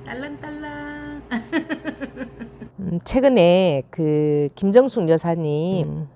딸랑딸랑. 최근에 그 김정숙 여사님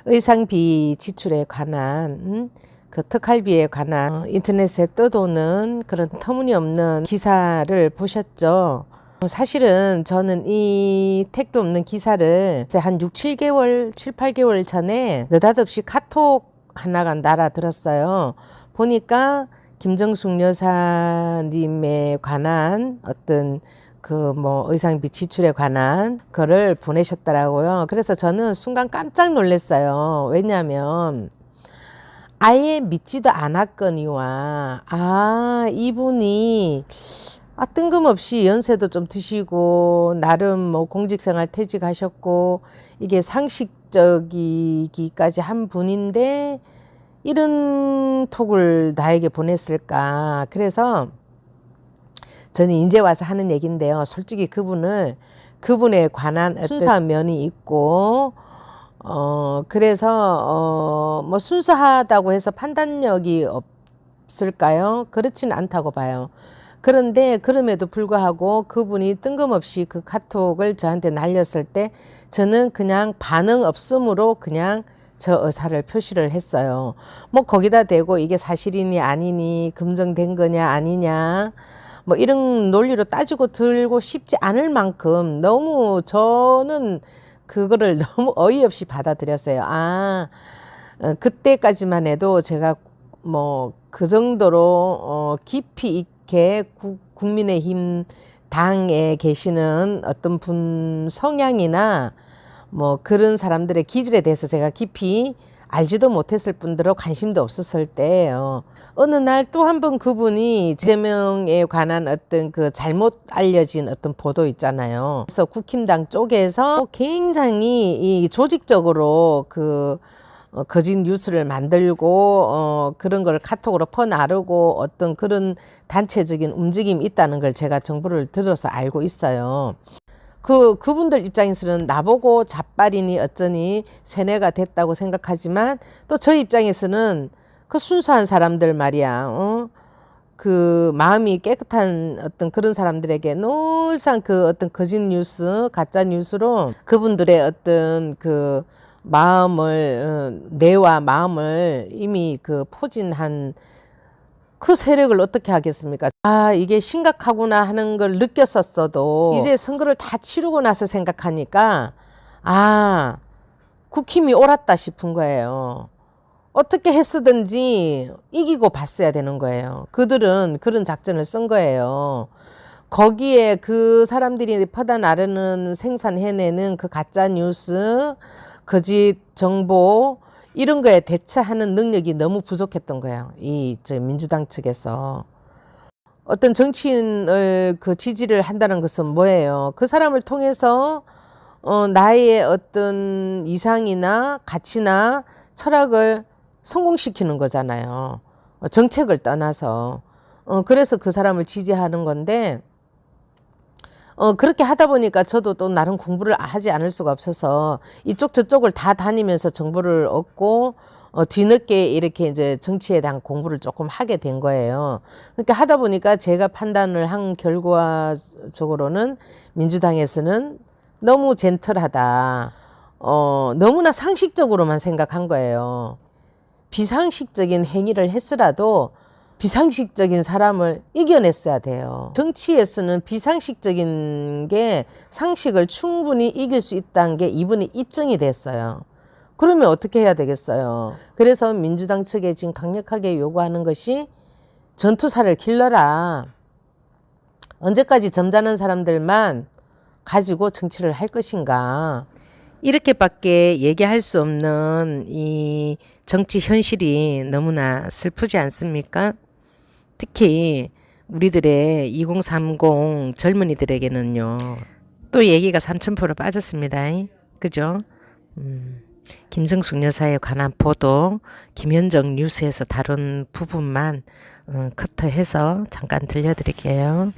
의상비 지출에 관한 그 특할비에 관한 인터넷에 떠도는 그런 터무니없는 기사를 보셨죠? 사실은 저는 이 택도 없는 기사를 한 7, 8개월 전에 느닷없이 카톡 하나가 날아들었어요. 보니까 김정숙 여사님에 관한 어떤 그 뭐 의상비 지출에 관한 거를 보내셨더라고요. 그래서 저는 순간 깜짝 놀랐어요. 왜냐하면 아예 믿지도 않았거니와 이분이 뜬금없이 연세도 좀 드시고 나름 뭐 공직생활 퇴직하셨고 이게 상식적이기까지 한 분인데 이런 톡을 나에게 보냈을까. 그래서 저는 이제 와서 하는 얘기인데요. 솔직히 그분에 관한 순수한 면이 있고 그래서 뭐 순수하다고 해서 판단력이 없을까요? 그렇지는 않다고 봐요. 그런데 그럼에도 불구하고 그분이 뜬금없이 그 카톡을 저한테 날렸을 때 저는 그냥 반응 없음으로 그냥 저 의사를 표시를 했어요. 뭐 거기다 대고 이게 사실이니 아니니 검증된 거냐 아니냐 뭐 이런 논리로 따지고 들고 싶지 않을 만큼 너무 저는 그거를 너무 어이없이 받아들였어요. 그때까지만 해도 제가 뭐 그 정도로 깊이 있게 국민의힘 당에 계시는 어떤 분 성향이나 뭐 그런 사람들의 기질에 대해서 제가 깊이 알지도 못했을 뿐더러 관심도 없었을 때예요. 어느 날 또 한 번 그분이 이재명에 관한 어떤 그 잘못 알려진 어떤 보도 있잖아요. 그래서 국힘당 쪽에서 굉장히 이 조직적으로 그 거짓 뉴스를 만들고 그런 걸 카톡으로 퍼나르고 어떤 그런 단체적인 움직임이 있다는 걸 제가 정보를 들어서 알고 있어요. 그분들 입장에서는 나보고 잡발이니 어쩌니 세뇌가 됐다고 생각하지만 또 저 입장에서는 그 순수한 사람들 말이야. 그 마음이 깨끗한 어떤 그런 사람들에게 늘상 그 어떤 거짓 뉴스, 가짜 뉴스로 그분들의 어떤 그 마음을 뇌와 마음을 이미 그 포진한 그 세력을 어떻게 하겠습니까? 이게 심각하구나 하는 걸 느꼈었어도 이제 선거를 다 치르고 나서 생각하니까 국힘이 옳았다 싶은 거예요. 어떻게 했으든지 이기고 봤어야 되는 거예요. 그들은 그런 작전을 쓴 거예요. 거기에 그 사람들이 퍼다 나르는 생산해내는 그 가짜 뉴스, 거짓 정보 이런 거에 대처하는 능력이 너무 부족했던 거예요. 저 민주당 측에서. 어떤 정치인을 그 지지를 한다는 것은 뭐예요? 그 사람을 통해서 나의 어떤 이상이나 가치나 철학을 성공시키는 거잖아요. 정책을 떠나서. 그래서 그 사람을 지지하는 건데 그렇게 하다 보니까 저도 또 나름 공부를 하지 않을 수가 없어서 이쪽 저쪽을 다 다니면서 정보를 얻고 뒤늦게 이렇게 이제 정치에 대한 공부를 조금 하게 된 거예요. 그러니까 하다 보니까 제가 판단을 한 결과적으로는 민주당에서는 너무 젠틀하다. 너무나 상식적으로만 생각한 거예요. 비상식적인 행위를 했으라도 비상식적인 사람을 이겨냈어야 돼요. 정치에서는 비상식적인 게 상식을 충분히 이길 수 있다는 게 이분이 입증이 됐어요. 그러면 어떻게 해야 되겠어요? 그래서 민주당 측에 지금 강력하게 요구하는 것이 전투사를 길러라. 언제까지 점잖은 사람들만 가지고 정치를 할 것인가. 이렇게밖에 얘기할 수 없는 이 정치 현실이 너무나 슬프지 않습니까? 특히 우리들의 2030 젊은이들에게는요. 또 얘기가 3000% 빠졌습니다. 그죠? 김정숙 여사에 관한 보도 김현정 뉴스에서 다룬 부분만 커트해서 잠깐 들려드릴게요.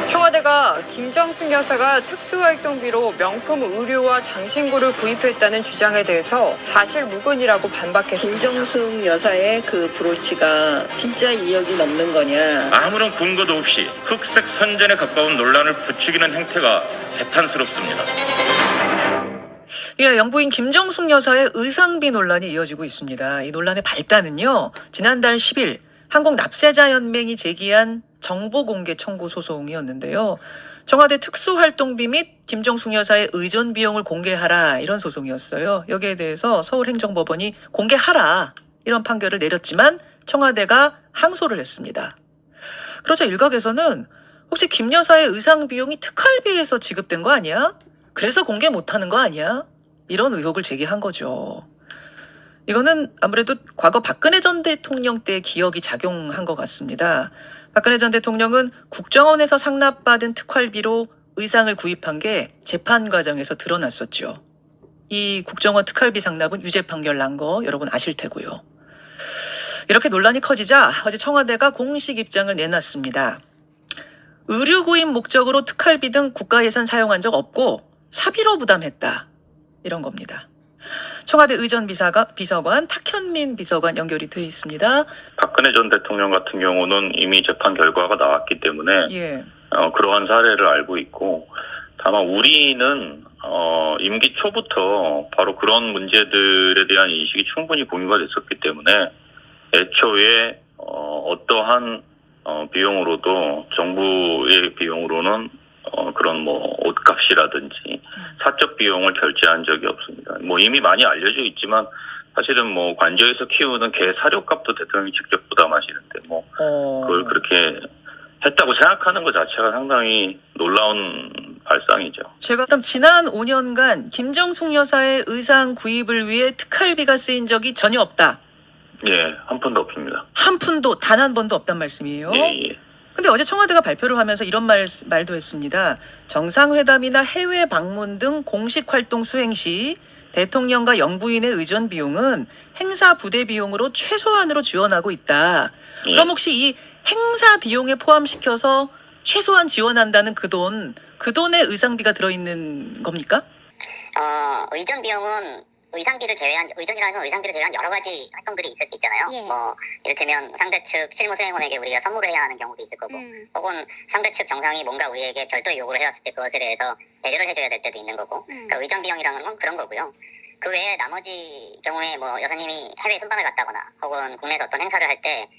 청와대가 김정숙 여사가 특수활동비로 명품 의류와 장신구를 구입했다는 주장에 대해서 사실무근이라고 반박했습니다. 김정숙 여사의 그 브로치가 진짜 2억이 넘는 거냐? 아무런 근거도 없이 흑색 선전에 가까운 논란을 부추기는 행태가 개탄스럽습니다. 예, 영부인 김정숙 여사의 의상비 논란이 이어지고 있습니다. 이 논란의 발단은요, 지난달 10일 한국납세자연맹이 제기한 정보공개 청구 소송이었는데요. 청와대 특수활동비 및 김정숙 여사의 의전 비용을 공개하라, 이런 소송이었어요. 여기에 대해서 서울행정법원이 공개하라, 이런 판결을 내렸지만 청와대가 항소를 했습니다. 그러자 일각에서는 혹시 김 여사의 의상 비용이 특활비에서 지급된 거 아니야? 그래서 공개 못하는 거 아니야? 이런 의혹을 제기한 거죠. 이거는 아무래도 과거 박근혜 전 대통령 때 기억이 작용한 것 같습니다. 박근혜 전 대통령은 국정원에서 상납받은 특활비로 의상을 구입한 게 재판 과정에서 드러났었죠. 이 국정원 특활비 상납은 유죄 판결 난 거 여러분 아실 테고요. 이렇게 논란이 커지자 어제 청와대가 공식 입장을 내놨습니다. 의류 구입 목적으로 특활비 등 국가 예산 사용한 적 없고 사비로 부담했다, 이런 겁니다. 청와대 의전비서관 탁현민 비서관 연결이 돼 있습니다. 박근혜 전 대통령 같은 경우는 이미 재판 결과가 나왔기 때문에 예. 그러한 사례를 알고 있고, 다만 우리는 임기 초부터 바로 그런 문제들에 대한 인식이 충분히 공유가 됐었기 때문에 애초에 어떠한 비용으로도, 정부의 비용으로는 그런 뭐 옷값이라든지 사적 비용을 결제한 적이 없습니다. 뭐 이미 많이 알려져 있지만 사실은 뭐 관저에서 키우는 개 사료값도 대통령이 직접 부담하시는데 뭐 그걸 그렇게 했다고 생각하는 것 자체가 상당히 놀라운 발상이죠. 제가 그럼 지난 5년간 김정숙 여사의 의상 구입을 위해 특활비가 쓰인 적이 전혀 없다. 예, 한 푼도 없습니다. 한 푼도 단 한 번도 없단 말씀이에요. 예. 근데 어제 청와대가 발표를 하면서 이런 말도 했습니다. 정상회담이나 해외 방문 등 공식 활동 수행 시 대통령과 영부인의 의전 비용은 행사 부대 비용으로 최소한으로 지원하고 있다. 예. 그럼 혹시 이 행사 비용에 포함시켜서 최소한 지원한다는 그 돈에 의상비가 들어있는 겁니까? 의전 비용은 의상비를 제외한, 의전이라는 건 의상비를 제외한 여러 가지 활동들이 있을 수 있잖아요. 예. 뭐 이를테면 상대 측 실무 수행원에게 우리가 선물을 해야 하는 경우도 있을 거고, 혹은 상대 측 정상이 뭔가 우리에게 별도의 요구를 해왔을 때 그것에 대해서 배려를 해줘야 될 때도 있는 거고, 그러니까 의전 비용이라는 건 그런 거고요. 그 외에 나머지 경우에 뭐 여사님이 해외 순방을 갔다거나 혹은 국내에서 어떤 행사를 할 때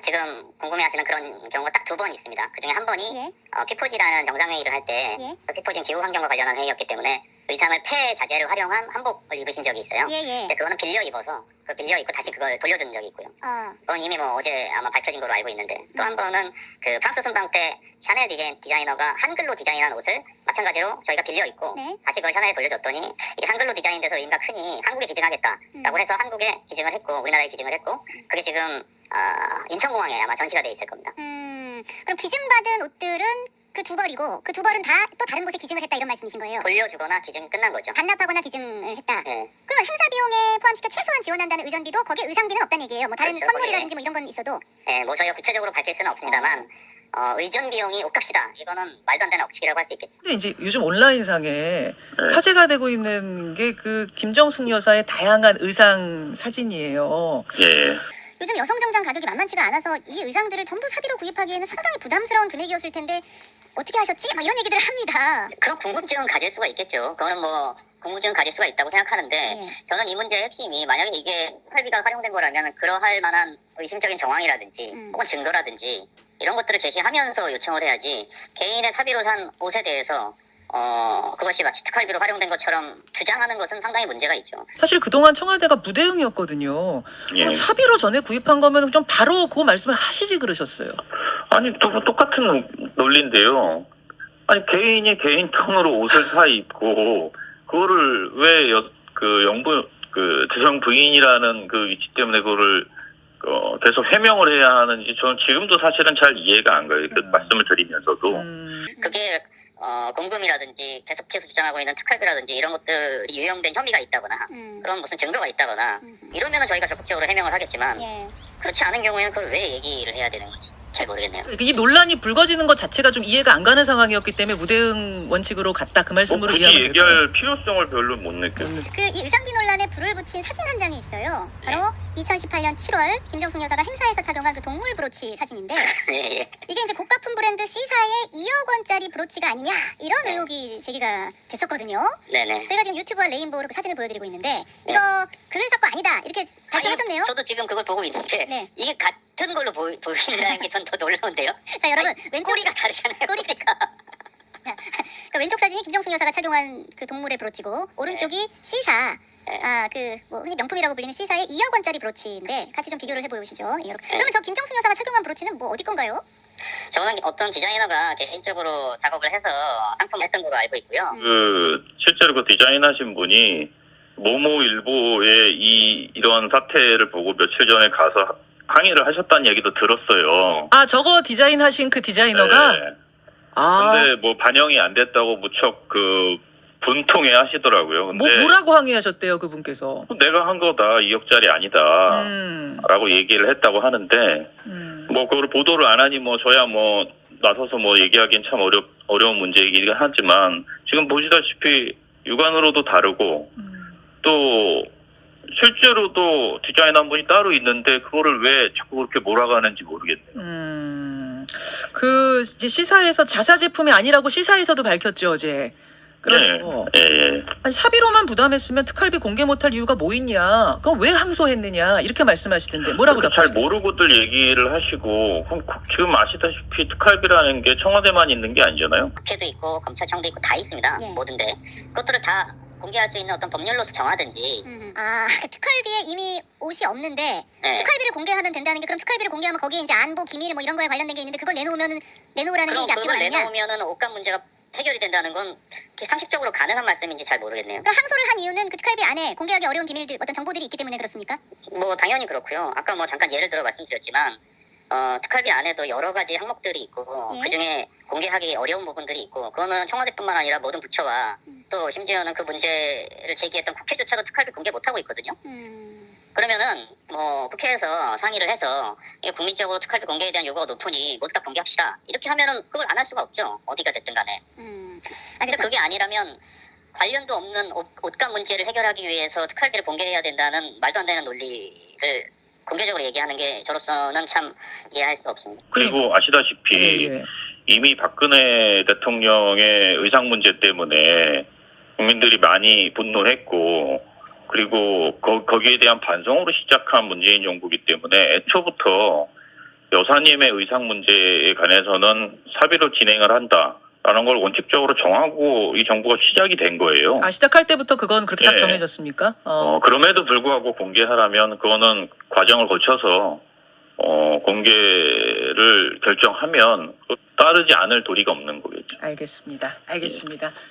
지금 궁금해하시는 그런 경우가 딱 2번 있습니다. 그중에 한 번이 피포지라는 정상회의를 할 때 그 피포지는 기후 환경과 관련한 회의였기 때문에 의상을 폐 자재를 활용한 한복을 입으신 적이 있어요. 근데 그거는 빌려 입어서 빌려 입고 다시 그걸 돌려준 적이 있고요. 그건 이미 뭐 어제 아마 밝혀진 거로 알고 있는데, 또 한 번은 그 프랑스 순방 때 샤넬 디자이너가 한글로 디자인한 옷을 마찬가지로 저희가 빌려 입고 다시 그걸 샤넬에 돌려줬더니 이게 한글로 디자인돼서 의미가 크니 한국에 비증하겠다라고 해서 한국에 비증을 했고 우리나라에 비증을 했고, 그게 지금 인천공항에 아마 전시가 돼 있을 겁니다. 그럼 기증받은 옷들은 그 2벌이고 그 2벌은 다 또 다른 곳에 기증을 했다, 이런 말씀이신 거예요? 돌려주거나 기증이 끝난 거죠. 반납하거나 기증을 했다. 네. 그럼 행사 비용에 포함시켜 최소한 지원한다는 의전비도 거기에 의상비는 없다는 얘기예요. 뭐 다른 그렇죠, 선물이라든지 뭐 이런 건 있어도. 네, 뭐 저희가 구체적으로 밝힐 수는 없습니다만 의전 비용이 옷값이다, 이거는 말도 안 되는 억측이라고 할 수 있겠죠. 근데 이제 요즘 온라인상에 화제가 되고 있는 게 그 김정숙 여사의 다양한 의상 사진이에요. 예. 요즘 여성 정장 가격이 만만치가 않아서 이 의상들을 전부 사비로 구입하기에는 상당히 부담스러운 금액이었을 텐데 어떻게 하셨지? 막 이런 얘기들을 합니다. 그런 궁금증은 가질 수가 있겠죠. 그거는 뭐 궁금증은 가질 수가 있다고 생각하는데, 저는 이 문제의 핵심이 만약에 이게 특활비가 활용된 거라면 그러할 만한 의심적인 정황이라든지 혹은 증거라든지 이런 것들을 제시하면서 요청을 해야지, 개인의 사비로 산 옷에 대해서 그것이 마치 특활비로 활용된 것처럼 주장하는 것은 상당히 문제가 있죠. 사실 그동안 청와대가 무대응이었거든요. 예. 사비로 전에 구입한 거면 좀 바로 그 말씀을 하시지 그러셨어요. 아니 똑같은 논리인데요. 아니 개인이 개인 통으로 옷을 사 입고 그거를 왜 대성 부인이라는 그 위치 때문에 그거를 계속 해명을 해야 하는지 저는 지금도 사실은 잘 이해가 안 가요. 그 말씀을 드리면서도. 그게 공금이라든지 계속해서 주장하고 있는 특활비라든지 이런 것들이 유용된 혐의가 있다거나 그런 무슨 증거가 있다거나 이러면은 저희가 적극적으로 해명을 하겠지만, 그렇지 않은 경우에는 그걸 왜 얘기를 해야 되는 거지? 잘 모르겠네요. 이 논란이 불거지는 것 자체가 좀 이해가 안 가는 상황이었기 때문에 무대응 원칙으로 갔다 그 뭐 말씀으로 굳이 이해하면 될까요? 얘기할 필요성을 별로 못 느꼈어요. 그 이 의상비 논란에 불을 붙인 사진 한 장이 있어요. 바로 2018년 7월 김정숙 여사가 행사에서 착용한 그 동물 브로치 사진인데 예. 이게 이제 고가품 브랜드 C사의 2억 원짜리 브로치가 아니냐 이런 의혹이 제기가 됐었거든요. 네네. 저희가 지금 유튜브와 레인보우로 그 사진을 보여드리고 있는데 이거 그 회사 거 아니다 이렇게 발표하셨네요. 저도 지금 그걸 보고 있는데 네. 이게 같은 걸로 보이신다는 게 전 더 놀라운데요. 자 여러분 왼쪽 꼬리가 다르잖아요. 꼬리가. 그러니까 왼쪽 사진이 김정숙 여사가 착용한 그 동물의 브로치고 오른쪽이 C사 뭐 흔히 명품이라고 불리는 C사의 2억 원짜리 브로치인데 같이 좀 비교를 해보시죠. 그러면 저 김정숙 여사가 착용한 브로치는 뭐 어디 건가요? 저는 어떤 디자이너가 개인적으로 작업을 해서 상품을 했던 걸로 알고 있고요. 실제로 그 디자인하신 분이 모모일보의 이런 사태를 보고 며칠 전에 가서 항의를 하셨다는 얘기도 들었어요. 아 저거 디자인하신 그 디자이너가 네. 아 근데 뭐 반영이 안 됐다고 무척 분통해 하시더라고요. 근데 뭐라고 항의하셨대요 그분께서? 내가 한 거다 2억짜리 아니다 라고 얘기를 했다고 하는데 뭐 그걸 보도를 안 하니 뭐 저야 뭐 나서서 뭐 얘기하기엔 참 어려운 문제이긴 하지만 지금 보시다시피 육안으로도 다르고 또 실제로도 디자인 한 분이 따로 있는데 그거를 왜 자꾸 그렇게 몰아가는지 모르겠네요. 그 이제 C사에서 자사 제품이 아니라고 C사에서도 밝혔죠 어제. 그렇죠. 예. 아니 사비로만 부담했으면 특활비 공개 못할 이유가 뭐 있냐? 그럼 왜 항소했느냐? 이렇게 말씀하시던데 뭐라고 잘 답하시겠어요? 모르고들 얘기를 하시고 그럼 지금 아시다시피 특활비라는 게 청와대만 있는 게 아니잖아요. 국회도 있고 검찰청도 있고 다 있습니다. 예. 모든데 그것들을 다 공개할 수 있는 어떤 법률로서 정하든지. 그 특활비에 이미 옷이 없는데 네. 특활비를 공개하면 된다는 게 그럼 특활비를 공개하면 거기에 이제 안보 기밀 뭐 이런 거에 관련된 게 있는데 그걸 내놓으라는 게 이게 그럼 앞뒤가 그걸 맞냐? 내놓으면은 옷값 문제가 해결이 된다는 건 상식적으로 가능한 말씀인지 잘 모르겠네요. 그럼 항소를 한 이유는 그 특활비 안에 공개하기 어려운 비밀들 어떤 정보들이 있기 때문에 그렇습니까? 뭐 당연히 그렇고요. 아까 뭐 잠깐 예를 들어 말씀드렸지만 특활비 안에도 여러 가지 항목들이 있고 예. 그중에 공개하기 어려운 부분들이 있고 그거는 청와대뿐만 아니라 모든 부처와 또 심지어는 그 문제를 제기했던 국회조차도 특활비 공개 못하고 있거든요. 그러면은 뭐 국회에서 상의를 해서 이게 국민적으로 특활비 공개에 대한 요구가 높으니 모두 다 공개합시다. 이렇게 하면은 그걸 안 할 수가 없죠. 어디가 됐든 간에. 근데 알겠습니다. 그게 아니라면 관련도 없는 옷값 문제를 해결하기 위해서 특활비를 공개해야 된다는 말도 안 되는 논리를 공개적으로 얘기하는 게 저로서는 참 이해할 수 없습니다. 그리고 아시다시피 예. 이미 박근혜 대통령의 의상 문제 때문에 국민들이 많이 분노했고 그리고 거기에 대한 반성으로 시작한 문재인 정부이기 때문에 애초부터 여사님의 의상 문제에 관해서는 사비로 진행을 한다라는 걸 원칙적으로 정하고 이 정부가 시작이 된 거예요. 아 시작할 때부터 그건 그렇게 딱 네. 정해졌습니까? 그럼에도 불구하고 공개하라면 그거는 과정을 거쳐서 공개를 결정하면 따르지 않을 도리가 없는 거겠죠. 알겠습니다.